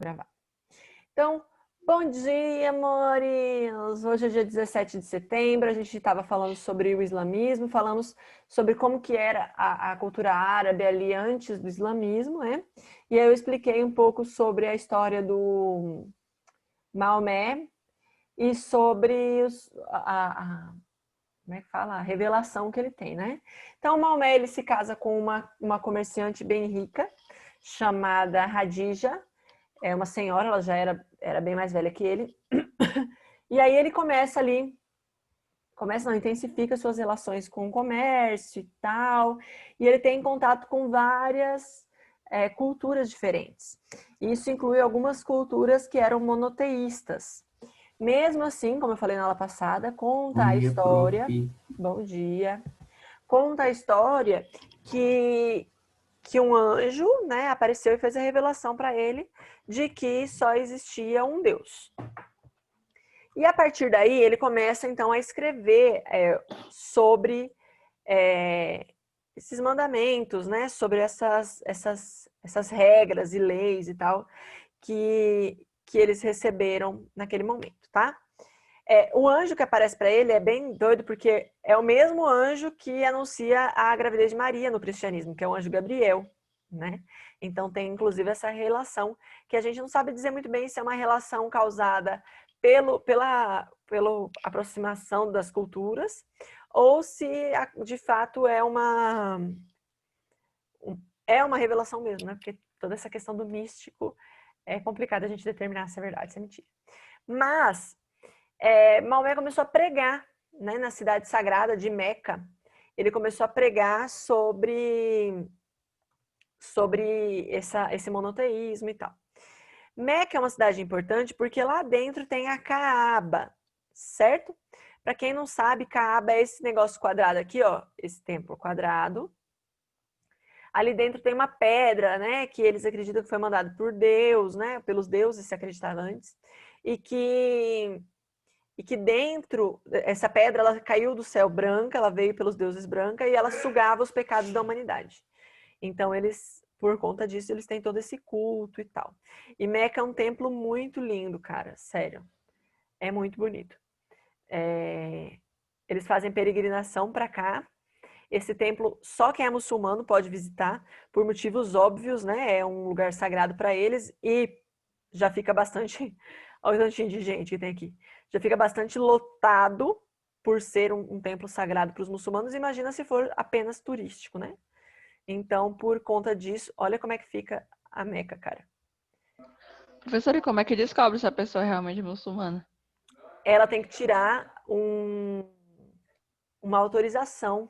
gravar. Então, bom dia, amores! Hoje é dia 17 de setembro, a gente estava falando sobre o islamismo, falamos sobre como que era a cultura árabe ali antes do islamismo, né? E aí eu expliquei um pouco sobre a história do Maomé e sobre como é que fala? A revelação que ele tem, né? Então, o Maomé, ele se casa com uma comerciante bem rica, chamada Hadija. É uma senhora, ela já era bem mais velha que ele. E aí ele intensifica suas relações com o comércio e tal, e ele tem contato com várias culturas diferentes. Isso inclui algumas culturas que eram monoteístas. Mesmo assim, como eu falei na aula passada, conta Bom a dia, prof. história. Bom dia. Conta a história que um anjo, né, apareceu e fez a revelação para ele de que só existia um Deus. E a partir daí ele começa então a escrever sobre esses mandamentos, né, sobre essas regras e leis e tal que eles receberam naquele momento, tá? O anjo que aparece para ele é bem doido, porque é o mesmo anjo que anuncia a gravidez de Maria no cristianismo, que é o anjo Gabriel, né? Então tem inclusive essa relação que a gente não sabe dizer muito bem se é uma relação causada pela aproximação das culturas ou se de fato é uma revelação mesmo, né? Porque toda essa questão do místico é complicado a gente determinar se é verdade, se é mentira. Mas Maomé começou a pregar, né, na cidade sagrada de Meca. Ele começou a pregar sobre esse monoteísmo e tal. Meca é uma cidade importante porque lá dentro tem a Caaba, certo? Para quem não sabe, Caaba é esse negócio quadrado aqui, ó, esse templo quadrado. Ali dentro tem uma pedra, né, que eles acreditam que foi mandado por Deus, né, pelos deuses se acreditava antes, e que dentro, essa pedra, ela caiu do céu branca, ela veio pelos deuses branca e ela sugava os pecados da humanidade. Então eles, por conta disso, eles têm todo esse culto e tal. E Meca é um templo muito lindo, cara, sério. É muito bonito. Eles fazem peregrinação para cá. Esse templo só quem é muçulmano pode visitar, por motivos óbvios, né? É um lugar sagrado para eles e já fica bastante. Olha o tantinho de gente que tem aqui. Já fica bastante lotado por ser um templo sagrado para os muçulmanos. Imagina se for apenas turístico, né? Então, por conta disso, olha como é que fica a Meca, cara. Professora, e como é que descobre se a pessoa é realmente muçulmana? Ela tem que tirar uma autorização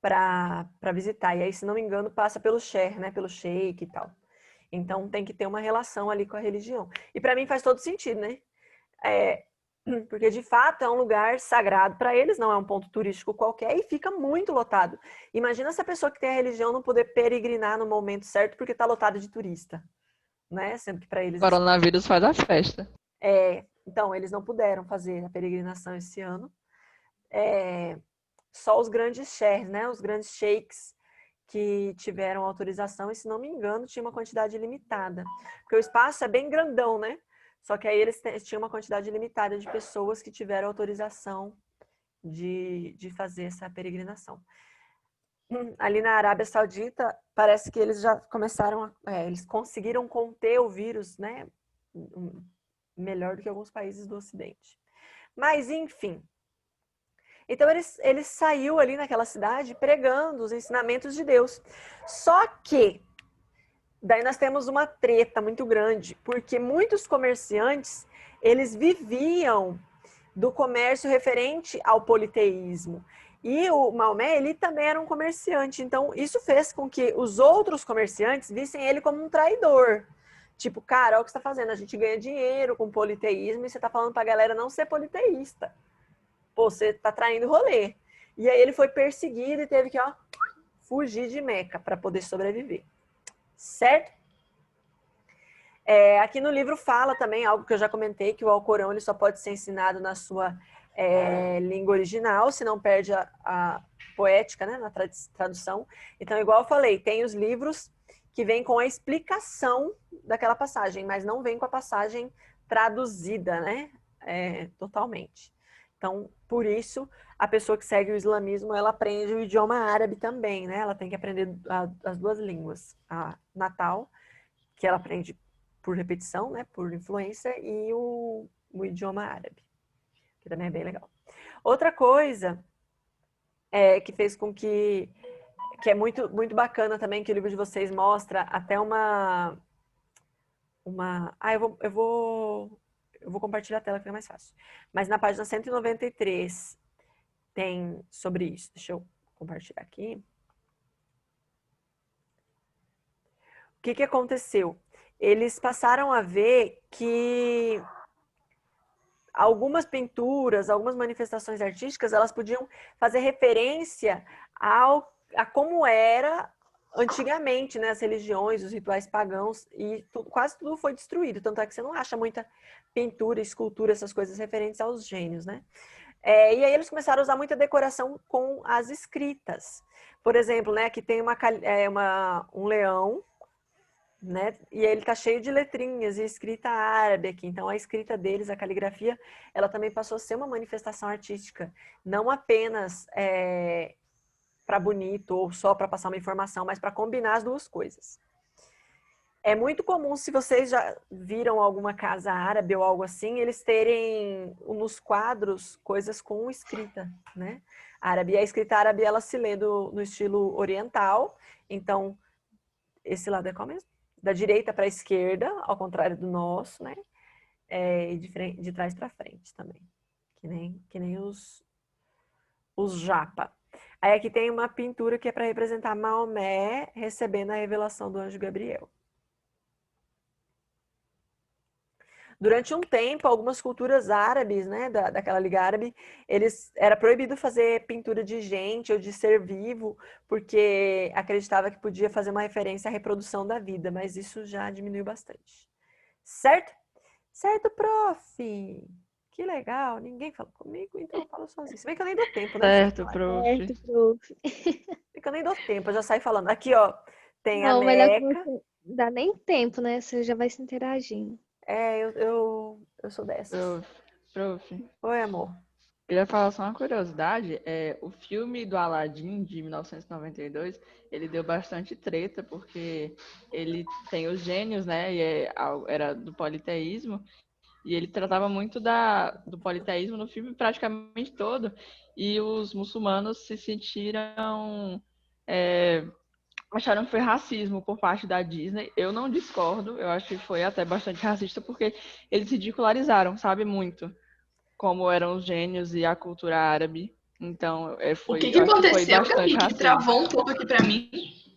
para visitar. E aí, se não me engano, passa pelo sheikh, né? Pelo sheik e tal. Então tem que ter uma relação ali com a religião. E para mim faz todo sentido, né? Porque de fato é um lugar sagrado para eles, não é um ponto turístico qualquer e fica muito lotado. Imagina se a pessoa que tem a religião não poder peregrinar no momento certo porque está lotado de turista, né? Sendo que para eles O coronavírus faz a festa. então eles não puderam fazer a peregrinação esse ano. Só os grandes sheikhs, né? Os grandes sheiks que tiveram autorização, e se não me engano, tinha uma quantidade limitada. Porque o espaço é bem grandão, né? Só que aí eles tinham uma quantidade limitada de pessoas que tiveram autorização de fazer essa peregrinação. Ali na Arábia Saudita, parece que eles já começaram, eles conseguiram conter o vírus, né? Melhor do que alguns países do Ocidente. Mas, enfim. Então, ele saiu ali naquela cidade pregando os ensinamentos de Deus. Só que, daí nós temos uma treta muito grande, porque muitos comerciantes, eles viviam do comércio referente ao politeísmo. E o Maomé, ele também era um comerciante. Então, isso fez com que os outros comerciantes vissem ele como um traidor. Tipo, cara, olha o que você está fazendo. A gente ganha dinheiro com politeísmo e você está falando para a galera não ser politeísta. Pô, você tá traindo o rolê. E aí ele foi perseguido e teve que, fugir de Meca para poder sobreviver. Certo? Aqui no livro fala também algo que eu já comentei, que o Alcorão ele só pode ser ensinado na sua língua original, senão perde a poética, né, na tradução. Então, igual eu falei, tem os livros que vem com a explicação daquela passagem, mas não vem com a passagem traduzida, né? Totalmente. Então, por isso, a pessoa que segue o islamismo, ela aprende o idioma árabe também, né? Ela tem que aprender as duas línguas. A natal, que ela aprende por repetição, né? Por influência, e o idioma árabe, que também é bem legal. Outra coisa que fez com que é muito, muito bacana também, que o livro de vocês mostra até uma... eu vou compartilhar a tela que fica mais fácil. Mas na página 193 tem sobre isso. Deixa eu compartilhar aqui. O que aconteceu? Eles passaram a ver que algumas pinturas, algumas manifestações artísticas, elas podiam fazer referência a como era antigamente, né, as religiões, os rituais pagãos, e quase tudo foi destruído. Tanto é que você não acha muita pintura, escultura, essas coisas referentes aos gênios, né? E aí eles começaram a usar muita decoração com as escritas. Por exemplo, né, aqui tem um leão, né? E ele tá cheio de letrinhas e escrita árabe aqui. Então a escrita deles, a caligrafia, ela também passou a ser uma manifestação artística, não apenas para bonito ou só para passar uma informação, mas para combinar as duas coisas. É muito comum, se vocês já viram alguma casa árabe ou algo assim, eles terem nos quadros coisas com escrita, né? Árabe. E a escrita árabe, ela se lê no estilo oriental. Então, esse lado é qual mesmo? Da direita para a esquerda, ao contrário do nosso, né? E de trás para frente também. Que nem os japa. Aí aqui tem uma pintura que é para representar Maomé recebendo a revelação do anjo Gabriel. Durante um tempo, algumas culturas árabes, né, daquela Liga Árabe, era proibido fazer pintura de gente ou de ser vivo, porque acreditava que podia fazer uma referência à reprodução da vida, mas isso já diminuiu bastante. Certo? Certo, prof? Que legal, ninguém falou comigo, então eu falo sozinho. Se bem que eu nem dou tempo, né? Certo, prof. Certo, prof. Se bem que eu nem dou tempo, eu já saio falando. Aqui, ó, tem a Não, melhor que Meca. você não dá nem tempo, né? Você já vai se interagindo. Eu sou dessas. Prof. Oi, amor. Queria falar só uma curiosidade, o filme do Aladdin, de 1992, ele deu bastante treta, porque ele tem os gênios, né, e era do politeísmo, e ele tratava muito do politeísmo no filme praticamente todo, e os muçulmanos se sentiram, acharam que foi racismo por parte da Disney. Eu não discordo, eu acho que foi até bastante racista, porque eles ridicularizaram, sabe, muito como eram os gênios e a cultura árabe. Então, O foi, que eu acho que foi aconteceu, bastante Gabi, que racismo. travou um pouco aqui pra mim?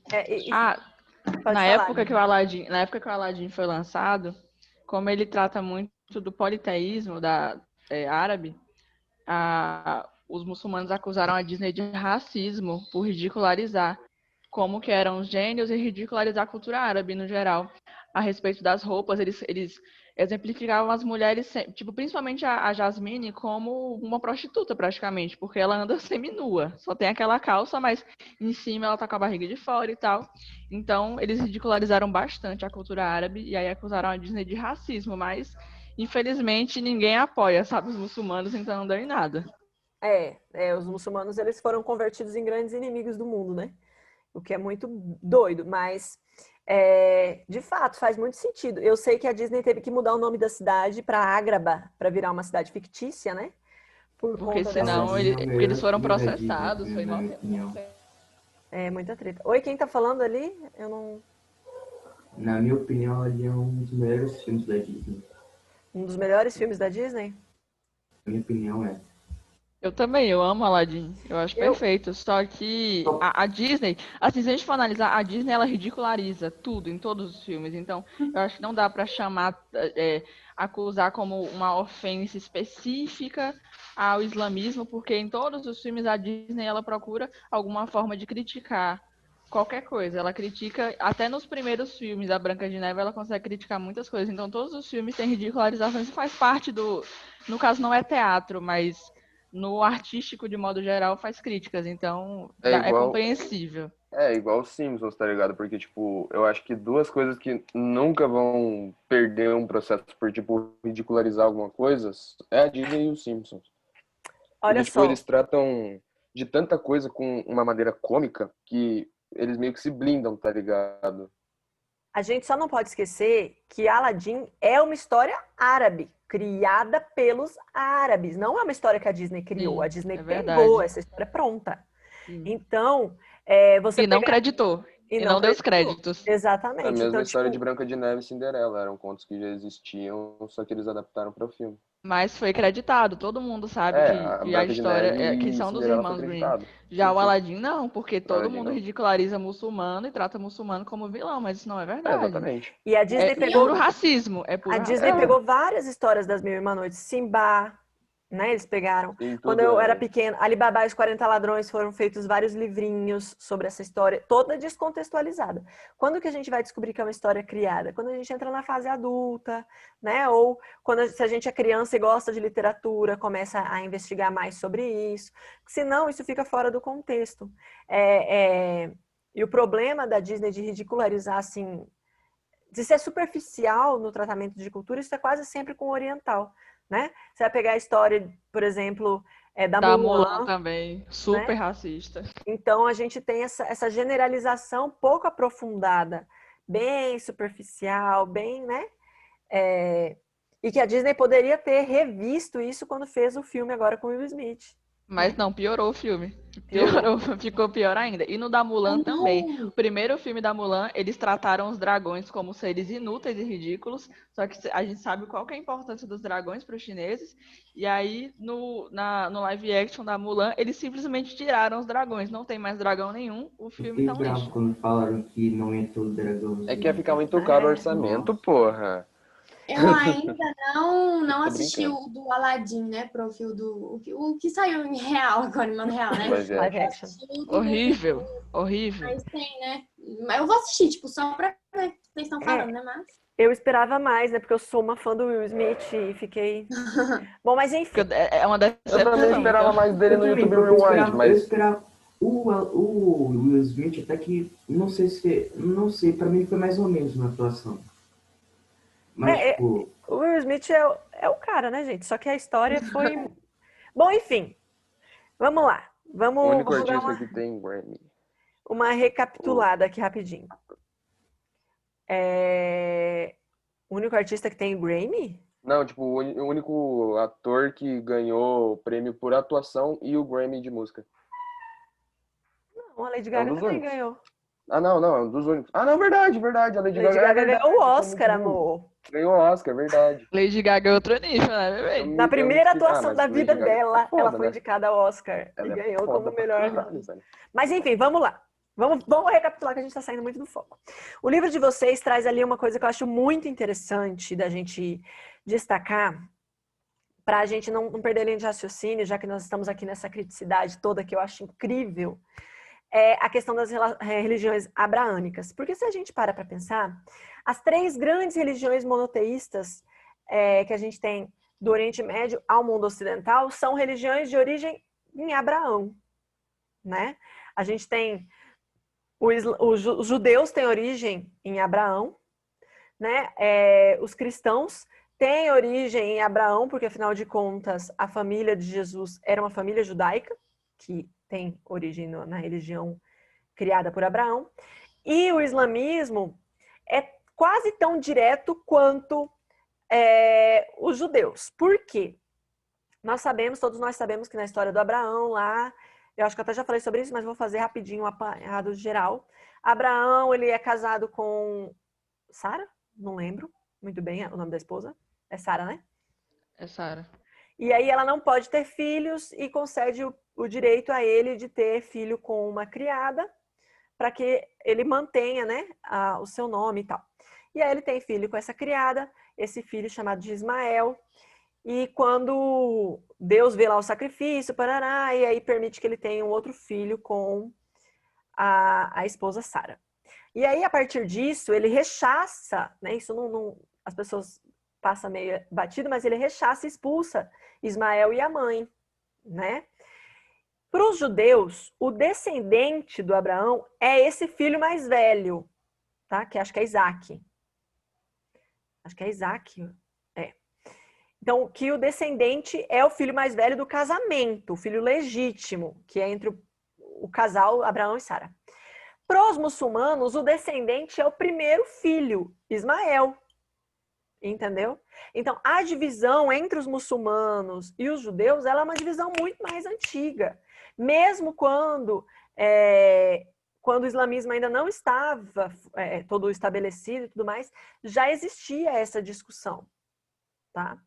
Pode Na falar, época que Gabi. na época que o Aladdin foi lançado, como ele trata muito do politeísmo árabe, os muçulmanos acusaram a Disney de racismo por ridicularizar como que eram os gênios e ridicularizar a cultura árabe no geral. A respeito das roupas, eles exemplificavam as mulheres, tipo, principalmente a Jasmine, como uma prostituta praticamente, porque ela anda seminua, só tem aquela calça, mas em cima ela tá com a barriga de fora e tal. Então, eles ridicularizaram bastante a cultura árabe e aí acusaram a Disney de racismo, mas infelizmente ninguém apoia, sabe, os muçulmanos, então não deu em nada. Os muçulmanos, eles foram convertidos em grandes inimigos do mundo, né? O que é muito doido, mas de fato faz muito sentido. Eu sei que a Disney teve que mudar o nome da cidade para Ágraba, para virar uma cidade fictícia, né? Porque senão porque eles foram processados, foi mal tempo. Muita treta. Oi, quem tá falando ali? Eu não. Na minha opinião, ele é um dos melhores filmes da Disney. Um dos melhores filmes da Disney? Na minha opinião, é. Eu também, eu amo Aladdin. Eu acho perfeito. Só que a Disney, assim, se a gente for analisar, a Disney ela ridiculariza tudo em todos os filmes. Então, eu acho que não dá pra chamar, acusar como uma ofensa específica ao islamismo, porque em todos os filmes a Disney ela procura alguma forma de criticar qualquer coisa. Ela critica, até nos primeiros filmes da Branca de Neve, ela consegue criticar muitas coisas. Então, todos os filmes têm ridicularizações e faz parte no caso, não é teatro, mas no artístico, de modo geral, faz críticas, então é compreensível. É igual os Simpsons, tá ligado? Porque, tipo, eu acho que duas coisas que nunca vão perder um processo por, tipo, ridicularizar alguma coisa é a Disney e os Simpsons. Olha Porque, tipo, só, eles tratam de tanta coisa com uma maneira cômica que eles meio que se blindam, tá ligado? a gente só não pode esquecer que Aladdin é uma história árabe, criada pelos árabes. Não é uma história que a Disney criou. A Sim, Disney é pegou verdade. essa história pronta. Sim. Então, você E não pegar creditou. e E não não deu os creditou. créditos. É a Exatamente. mesma Então, história de tipo, Branca de Neve e Cinderela. Eram contos que já existiam, só que eles adaptaram para o filme. Mas foi creditado. Todo mundo sabe É, que, a que a Branca de história Neve é que e são dos Cinderela foi irmãos Grimm. acreditado. Já Sim, o sim. Aladdin não, porque todo Aladdin mundo não. ridiculariza muçulmano e trata muçulmano como vilão, mas isso não é É, verdade. exatamente. e a É Disney puro pegou racismo. É A puro Disney racismo. É, pegou várias histórias das Mil e Uma Noites. Simba, né? Eles pegaram. sim, Quando tudo eu era é. pequena, Alibaba e os 40 Ladrões foram feitos vários livrinhos sobre essa história, toda descontextualizada. Quando que a gente vai descobrir que é uma história criada? Quando a gente entra na fase adulta, né? Ou quando se a gente é criança e gosta de literatura, começa a investigar mais sobre isso. Senão, isso fica fora do contexto. E o problema da Disney de ridicularizar assim de ser superficial no tratamento de cultura, isso é quase sempre com o oriental, né? Você vai pegar a história, por exemplo, da Da Mulan Mulan, também. Super né? racista. Então a gente tem essa generalização pouco aprofundada, bem superficial, bem, né? E que a Disney poderia ter revisto isso quando fez o filme agora com Will Smith, Mas né? não, piorou o filme. Piorou. Piorou, ficou pior ainda. E no da Mulan Eu também. não. O primeiro filme da Mulan, eles trataram os dragões como seres inúteis e ridículos. Só que a gente sabe qual que é a importância dos dragões para os chineses. E aí, no live action da Mulan, eles simplesmente tiraram os dragões. Não tem mais dragão nenhum. O Eu filme fiquei tá um bravo lixo. quando falaram que não entrou o É que ia dragãozinho, ficar cara. muito caro o orçamento, Nossa, porra. Eu ainda não Eu tô assisti brincando. o do Aladdin, né? Profil o que saiu em real agora, em mano real, né? Live Live action. Eu action. assisti o Horrível, horrível. mas tem, né? Mas eu vou assistir, tipo, só pra ver o que vocês estão falando, né? Mas. Eu esperava mais, né? Porque eu sou uma fã do Will Smith e fiquei. Bom, mas Porque enfim. é uma Eu também decepção, esperava então. mais dele eu no também, YouTube porque Rewind, eu mas esperava o Will Smith até que, não sei, pra mim foi mais ou menos na atuação. Mas, É, é, tipo, o Will Smith é o cara, né, gente? Só que a história foi. Bom, enfim, vamos lá. o Vamos, único vamos dar artista que tem Grammy. uma O- recapitulada aqui rapidinho. O único artista que tem Grammy? Não, tipo, o único ator que ganhou o prêmio por atuação e o Grammy de música. Não, a Lady É um Gaga dos também únicos. ganhou. Ah, não, é um dos únicos. Ah, não, verdade, verdade. A Lady Lady Gaga é Gaga verdade. ganhou o Eu sou muito Oscar, burro. amor. Ganhou o Oscar, verdade. Lady Gaga é outro nível, né, bebê? Na Eu me primeira esqueci. Ah, atuação mas da vida Lady Gaga é dela, ela foda, foi né? indicada ao Oscar e Ela é ganhou foda como pra melhor. caralho, velho. Mas enfim, vamos lá. Vamos recapitular que a gente está saindo muito do foco. O livro de vocês traz ali uma coisa que eu acho muito interessante da gente destacar, para a gente não perder linha de raciocínio, já que nós estamos aqui nessa criticidade toda que eu acho incrível, é a questão das religiões abraâmicas. Porque se a gente para pensar, as três grandes religiões monoteístas que a gente tem do Oriente Médio ao mundo ocidental são religiões de origem em Abraão, né? A gente tem os judeus têm origem em Abraão, né? Os cristãos têm origem em Abraão, porque afinal de contas a família de Jesus era uma família judaica que tem origem na religião criada por Abraão. E o islamismo é quase tão direto quanto os judeus. Por quê? Todos nós sabemos que na história do Abraão lá, eu acho que eu até já falei sobre isso, mas vou fazer rapidinho um apanhado geral. Abraão, ele é casado com Sara? Não lembro muito bem o nome da esposa. É Sara, né? É Sara. E aí ela não pode ter filhos e concede o direito a ele de ter filho com uma criada para que ele mantenha, né, o seu nome e tal. E aí ele tem filho com essa criada, esse filho chamado de Ismael. E quando Deus vê lá o sacrifício, parará, e aí permite que ele tenha um outro filho com a esposa Sara. E aí, a partir disso, ele rechaça, né? Isso as pessoas passam meio batido, mas ele rechaça e expulsa Ismael e a mãe, né? Para os judeus, o descendente do Abraão é esse filho mais velho, tá? Que acho que é Isaac. Acho que é Isaac. É. Então, que o descendente é o filho mais velho do casamento, o filho legítimo, que é entre o casal Abraão e Sara. Para os muçulmanos, o descendente é o primeiro filho, Ismael. Entendeu? Então, a divisão entre os muçulmanos e os judeus, ela é uma divisão muito mais antiga. Mesmo quando o islamismo ainda não estava todo estabelecido e tudo mais, já existia essa discussão, tá?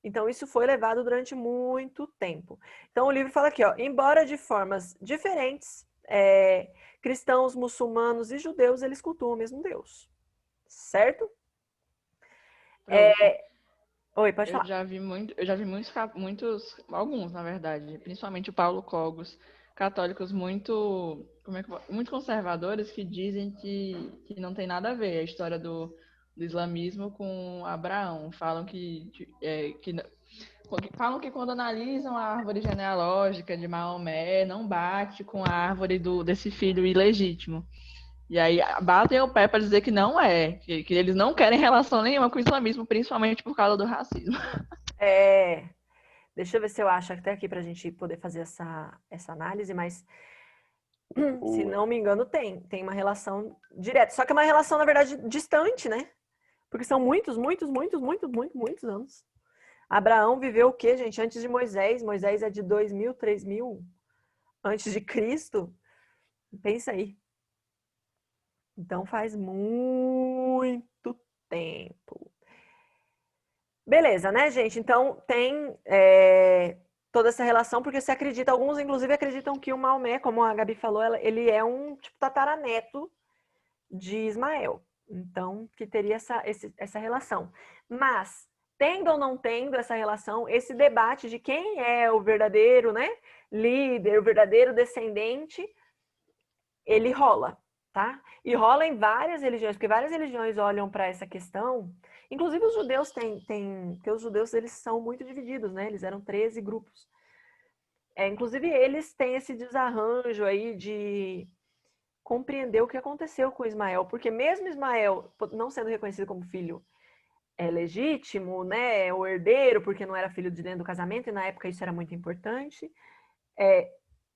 Então, isso foi levado durante muito tempo. Então, o livro fala aqui, ó, embora de formas diferentes, cristãos, muçulmanos e judeus, eles cultuam o mesmo Deus. Certo? Oi, pode falar. Eu já vi alguns, na verdade, principalmente o Paulo Cogos, católicos muito conservadores que dizem que não tem nada a ver a história do islamismo com Abraão. Falam falam que quando analisam a árvore genealógica de Maomé, não bate com a árvore desse filho ilegítimo. E aí batem o pé para dizer que não é, que eles não querem relação nenhuma com o islamismo, principalmente por causa do racismo. Deixa eu ver se eu acho até aqui para a gente poder fazer essa análise, mas se não me engano tem uma relação direta. Só que é uma relação, na verdade, distante, né? Porque são muitos anos. Abraão viveu o quê, gente? Antes de Moisés. Moisés é de 2000, 3000 antes de Cristo. Pensa aí. Então faz muito tempo. Beleza, né, gente? Então tem toda essa relação, porque se acredita, alguns inclusive acreditam que o Maomé, como a Gabi falou, ele é um tipo tataraneto de Ismael. Então, que teria essa relação. Mas, tendo ou não tendo essa relação, esse debate de quem é o verdadeiro, né, líder, o verdadeiro descendente, ele rola, tá? E rola em várias religiões, porque várias religiões olham para essa questão. Inclusive os judeus porque os judeus eles são muito divididos, né? Eles eram 13 grupos. Inclusive eles têm esse desarranjo aí de compreender o que aconteceu com Ismael, porque mesmo Ismael não sendo reconhecido como filho legítimo, né, o herdeiro, porque não era filho de dentro do casamento, e na época isso era muito importante,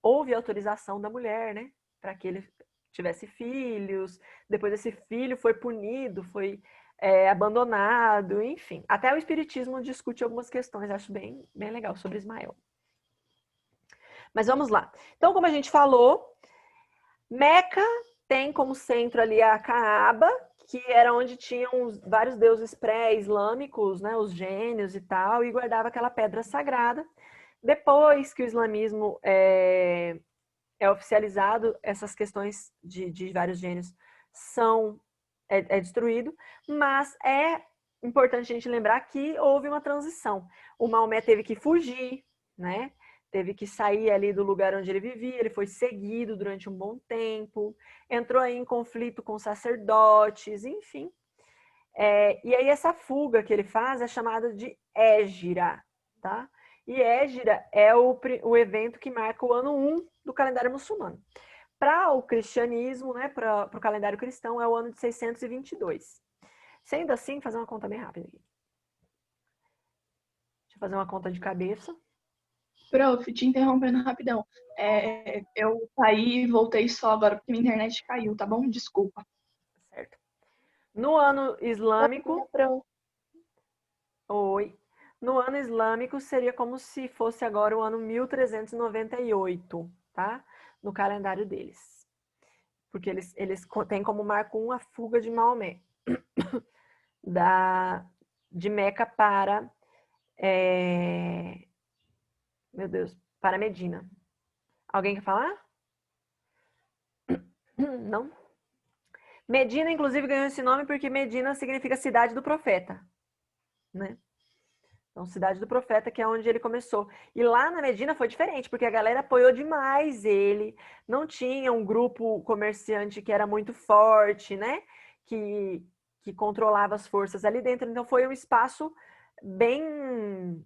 houve autorização da mulher, né, para que ele tivesse filhos. Depois esse filho foi punido, foi abandonado, enfim. Até o Espiritismo discute algumas questões, acho bem, bem legal, sobre Ismael. Mas vamos lá. Então, como a gente falou, Meca tem como centro ali a Caaba, que era onde tinham vários deuses pré-islâmicos, né, os gênios e tal, e guardava aquela pedra sagrada. Depois que o islamismo é oficializado, essas questões de vários gênios é destruído, mas é importante a gente lembrar que houve uma transição. O Maomé teve que fugir, né? Teve que sair ali do lugar onde ele vivia, ele foi seguido durante um bom tempo, entrou aí em conflito com sacerdotes, enfim. E aí essa fuga que ele faz é chamada de Hégira, tá? E Hégira é o evento que marca o ano 1 do calendário muçulmano. Para o cristianismo, né, para o calendário cristão, é o ano de 622. Sendo assim, fazer uma conta bem rápida aqui. Deixa eu fazer uma conta de cabeça. Prof, te interrompendo rapidão. Eu saí e voltei só agora porque minha internet caiu, tá bom? Desculpa. Certo. No ano islâmico... Oi. No ano islâmico seria como se fosse agora o ano 1398, tá? No calendário deles. Porque eles têm como marco 1 a fuga de Maomé. De Meca para... Meu Deus, para Medina. Alguém quer falar? Não? Medina, inclusive, ganhou esse nome porque Medina significa cidade do profeta, né? Então, cidade do profeta, que é onde ele começou. E lá na Medina foi diferente, porque a galera apoiou demais ele. Não tinha um grupo comerciante que era muito forte, né? Que controlava as forças ali dentro. Então, foi um espaço bem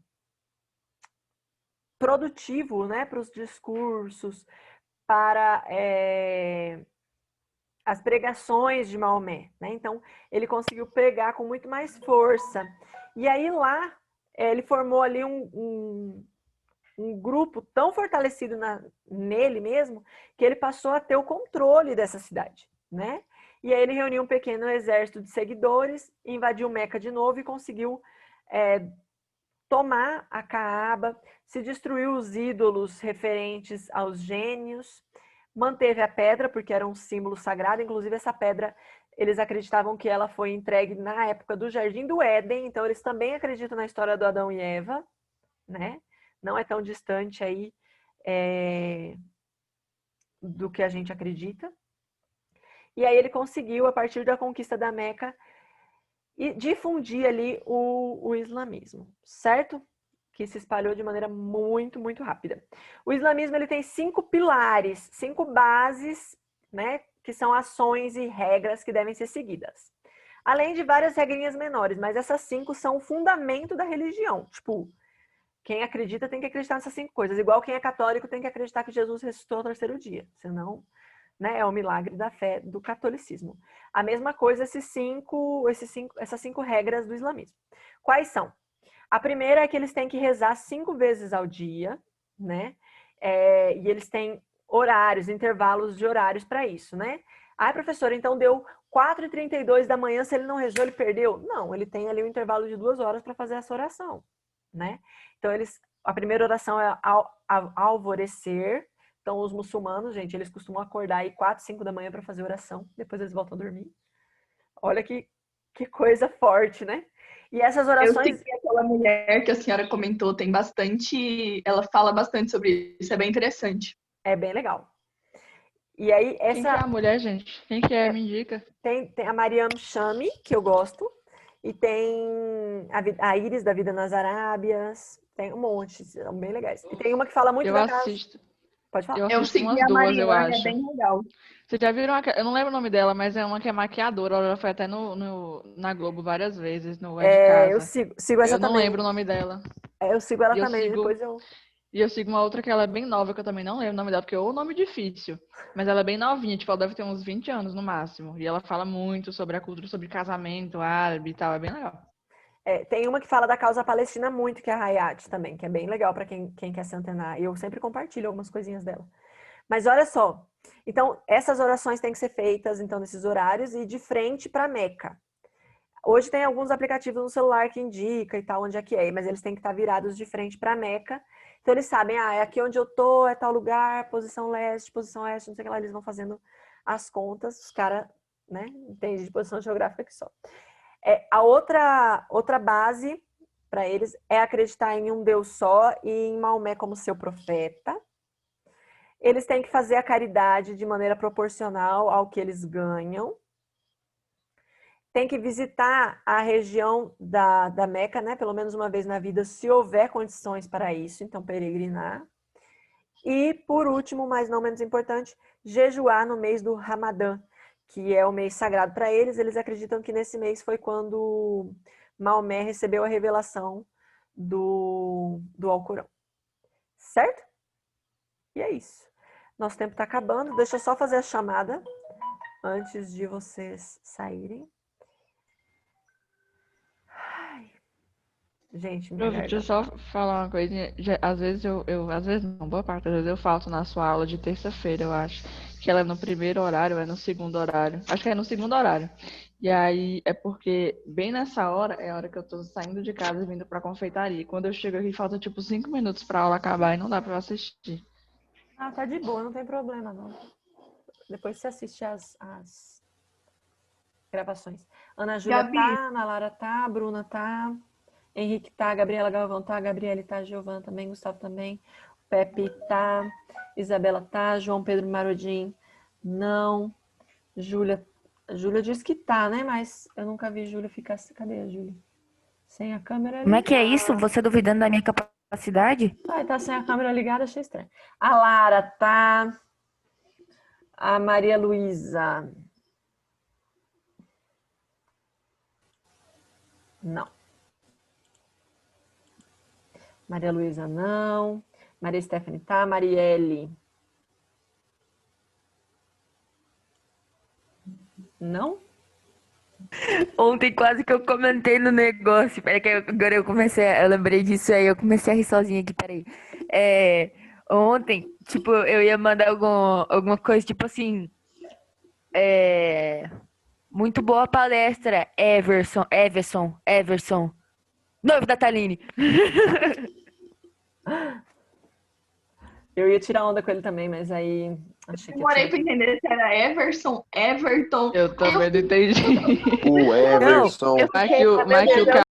produtivo, né, para os discursos, para as pregações de Maomé, né? Então, ele conseguiu pregar com muito mais força. E aí lá, ele formou ali um grupo tão fortalecido nele mesmo, que ele passou a ter o controle dessa cidade, né? E aí ele reuniu um pequeno exército de seguidores, invadiu Meca de novo e conseguiu tomar a Caaba, se destruiu os ídolos referentes aos gênios, manteve a pedra, porque era um símbolo sagrado, inclusive essa pedra, eles acreditavam que ela foi entregue na época do Jardim do Éden, então eles também acreditam na história do Adão e Eva, né? Não é tão distante aí do que a gente acredita. E aí ele conseguiu, a partir da conquista da Meca, difundir ali o islamismo, certo? Que se espalhou de maneira muito, muito rápida. O islamismo ele tem 5 pilares, 5 bases, né? Que são ações e regras que devem ser seguidas. Além de várias regrinhas menores, mas essas 5 são o fundamento da religião. Tipo, quem acredita tem que acreditar nessas 5 coisas. Igual quem é católico tem que acreditar que Jesus ressuscitou ao 3º dia. Senão, né, é o milagre da fé do catolicismo. A mesma coisa essas 5 regras do islamismo. Quais são? A primeira é que eles têm que rezar 5 vezes ao dia, né? E eles têm horários, intervalos de horários para isso, né? Ai, professora, então deu 4h32 da manhã, se ele não rezou, ele perdeu? Não, ele tem ali um intervalo de 2 horas para fazer essa oração, né? Então, a primeira oração é ao alvorecer. Então, os muçulmanos, gente, eles costumam acordar aí 4, 5 da manhã para fazer oração, depois eles voltam a dormir. Olha que coisa forte, né? E essas Eu orações... segui aquela mulher que a senhora comentou, tem bastante. Ela fala bastante sobre isso, é bem interessante. É bem legal. E aí, Quem que é a mulher, gente? Quem que é? Me indica. Tem a Mariam Chami, que eu gosto, e tem a Iris da Vida nas Arábias, tem um monte, são bem legais. E tem uma que fala muito Eu da casa... assisto. Pode falar. Eu Eu assisto segui umas a 2, eu Mariana, é acho. bem legal. Vocês já viram? Eu não lembro o nome dela, mas é uma que é maquiadora. Ela já foi até na Globo várias vezes, no É de Eu Casa. sigo essa Eu não também. lembro o nome dela. Eu sigo ela E eu também, sigo, depois eu... e eu sigo uma outra que ela é bem nova, que eu também não lembro o nome dela, porque é o nome difícil. Mas ela é bem novinha, tipo, ela deve ter uns 20 anos no máximo. E ela fala muito sobre a cultura, sobre casamento árabe e tal. É bem legal. Tem uma que fala da causa palestina muito, que é a Hayat também, que é bem legal para quem quer se antenar. E eu sempre compartilho algumas coisinhas dela. Mas olha só, então essas orações têm que ser feitas então nesses horários e de frente para Meca. Hoje tem alguns aplicativos no celular que indica e tal onde é que é, mas eles têm que estar virados de frente para Meca. Então eles sabem, é aqui onde eu tô, é tal lugar, posição leste, posição oeste, não sei o que lá, eles vão fazendo as contas, os caras, né, entendem de posição geográfica que só. A outra base para eles é acreditar em um Deus só e em Maomé como seu profeta. Eles têm que fazer a caridade de maneira proporcional ao que eles ganham. Tem que visitar a região da Meca, né? Pelo menos uma vez na vida, se houver condições para isso, então peregrinar. E, por último, mas não menos importante, jejuar no mês do Ramadã, que é o mês sagrado para eles. Eles acreditam que nesse mês foi quando Maomé recebeu a revelação do Alcorão. Certo? E é isso. Nosso tempo está acabando. Deixa eu só fazer a chamada antes de vocês saírem. Ai. Gente, minha Deixa eu garganta. só falar uma coisinha. Às vezes às vezes não, boa parte das vezes eu falto na sua aula de terça-feira, eu acho. Que ela é no primeiro horário ou é no segundo horário. Acho que é no segundo horário. E aí é porque bem nessa hora é a hora que eu tô saindo de casa e vindo pra confeitaria. Quando eu chego aqui, falta tipo 5 minutos pra aula acabar e não dá pra eu assistir. Ah, tá de boa, não tem problema, não. Depois você assiste as gravações. Ana Júlia Gabi, tá, Ana Lara tá, Bruna tá, Henrique tá, Gabriela Galvão tá, Gabriele tá, Giovana também, Gustavo também, Pepe tá, Isabela tá, João Pedro Marodim não, Júlia disse que tá, né? Mas eu nunca vi Júlia ficar... Cadê a Júlia? Sem a câmera Como é que é ligada. isso? Você duvidando da minha capacidade? Ai, tá sem a câmera ligada, achei estranho. A Lara tá, a Maria Luísa não. Maria Luísa não. Maria Stephanie tá. Marielle. Não? Ontem quase que eu comentei no negócio. Peraí que agora eu lembrei disso aí, eu comecei a rir sozinha aqui, peraí. Ontem, tipo, eu ia mandar alguma coisa, tipo assim, muito boa palestra, Everson, noivo da Thaline. Eu ia tirar onda com ele também, mas aí achei que eu Demorei tinha... pra entender se era Everton. Eu também não entendi. O Everson. Eu Mas fiquei que o